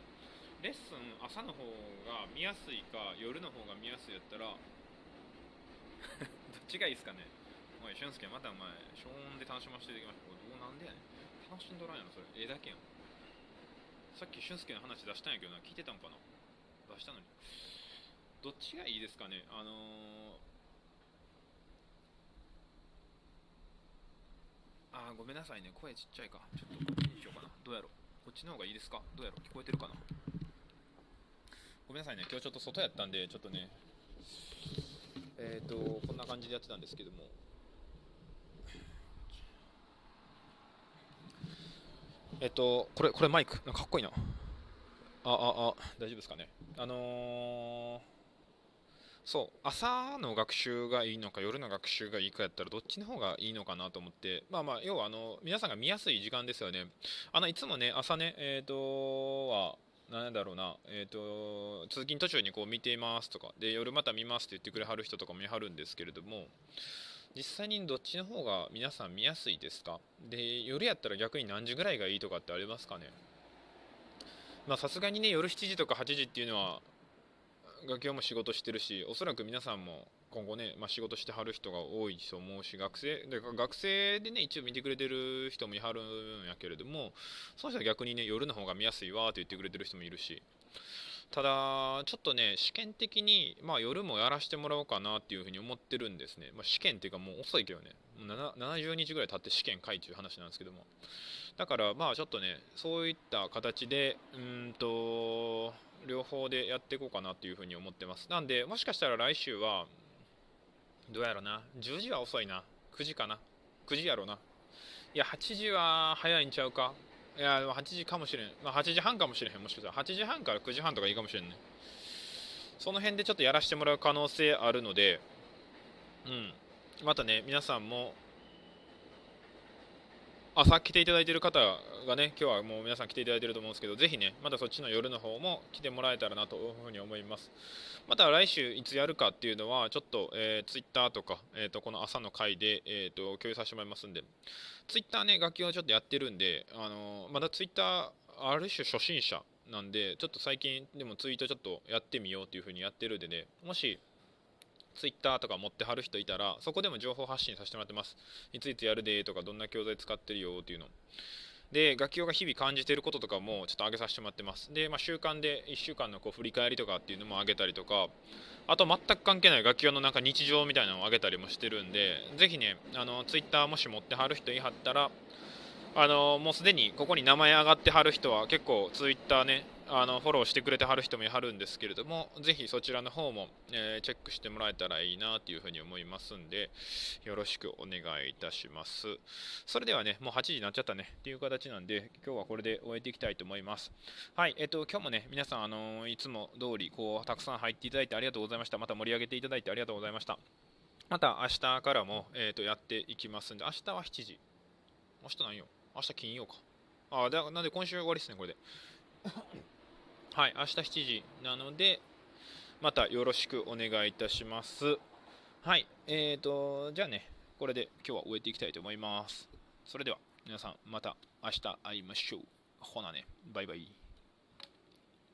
レッスン朝の方が見やすいか、夜の方が見やすいやったら、どっちがいいですかね。おい、俊介、またお前、消音で楽しませていただきました。これどうなんでやねん。楽しんどらんやろ、それ。だけやん。さっき俊介の話出したんやけどな、聞いてたんかな。出したのに。どっちがいいですかね。ごめんなさいね。声ちっちゃいか。ちょっとこっちにしようかな。どうやろ。こっちの方がいいですか。どうやろ。聞こえてるかな。ごめんなさいね。今日ちょっと外やったんで、ちょっとね、こんな感じでやってたんですけども。これマイク。なんかかっこいいな。大丈夫ですかね。そう、朝の学習がいいのか夜の学習がいいかやったらどっちの方がいいのかなと思って、要は皆さんが見やすい時間ですよね。いつもね、朝ね、なんだろうな、通勤途中にこう見ていますとか、で、夜また見ますって言ってくれはる人とかもいはるんですけれども、実際にどっちの方が皆さん見やすいですか？で、夜やったら逆に何時ぐらいがいいとかってありますかね？さすがにね、夜7時とか8時っていうのは、学業も仕事してるし、おそらく皆さんも今後ね、仕事してはる人が多いと思うし、学生でね、一応見てくれてる人もいはるんやけれども、そうしたら逆にね、夜の方が見やすいわと言ってくれてる人もいるし、ただ、ちょっとね、試験的に、夜もやらせてもらおうかなっていうふうに思ってるんですね。試験っていうかもう遅いけどね、もう70日ぐらい経って試験書いていう話なんですけども。だから、ちょっとね、そういった形で、両方でやっていこうかなっていうふうに思ってます。なんで、もしかしたら来週は、どうやろな、10時は遅いな、9時かな、9時やろうな。いや、8時は早いんちゃうか。いや、でも8時かもしれん。8時半かもしれへん。もしかしたら8時半から9時半とかいいかもしれんね。その辺でちょっとやらせてもらう可能性あるので、またね、皆さんも、朝来ていただいている方がね、今日はもう皆さん来ていただいていると思うんですけど、ぜひね、またそっちの夜の方も来てもらえたらなというふうに思います。また来週いつやるかっていうのは、ちょっと、Twitter とか、この朝の回で、共有させてもらいますんで、Twitter ね、楽器をちょっとやってるんで、まだ Twitter、ある種初心者なんで、ちょっと最近でもツイートちょっとやってみようというふうにやってるんでね、もし、ツイッターとか持ってはる人いたら、そこでも情報発信させてもらってます。いついつやるでとか、どんな教材使ってるよっていうの。で、楽器が日々感じていることとかもちょっと上げさせてもらってます。で、週間で1週間の振り返りとかっていうのも上げたりとか、あと全く関係ない楽器のなんか日常みたいなのを上げたりもしてるんで、ぜひね、ツイッターもし持ってはる人いはったら、もうすでにここに名前上がってはる人は結構ツイッターね、フォローしてくれてはる人もいはるんですけれども、ぜひそちらの方も、チェックしてもらえたらいいなというふうに思いますんで、よろしくお願いいたします。それではね、もう8時になっちゃったねっていう形なんで、今日はこれで終えていきたいと思います。はい、今日もね、皆さん、いつも通りたくさん入っていただいてありがとうございました。また盛り上げていただいてありがとうございました。また明日からも、やっていきますんで、明日は7時。明日何よ？明日金曜か。なんで今週終わりですね、これで。はい、明日7時なので、またよろしくお願いいたします。はい、じゃあね、これで今日は終えていきたいと思います。それでは、皆さん、また明日会いましょう。ほなね、バイバイ。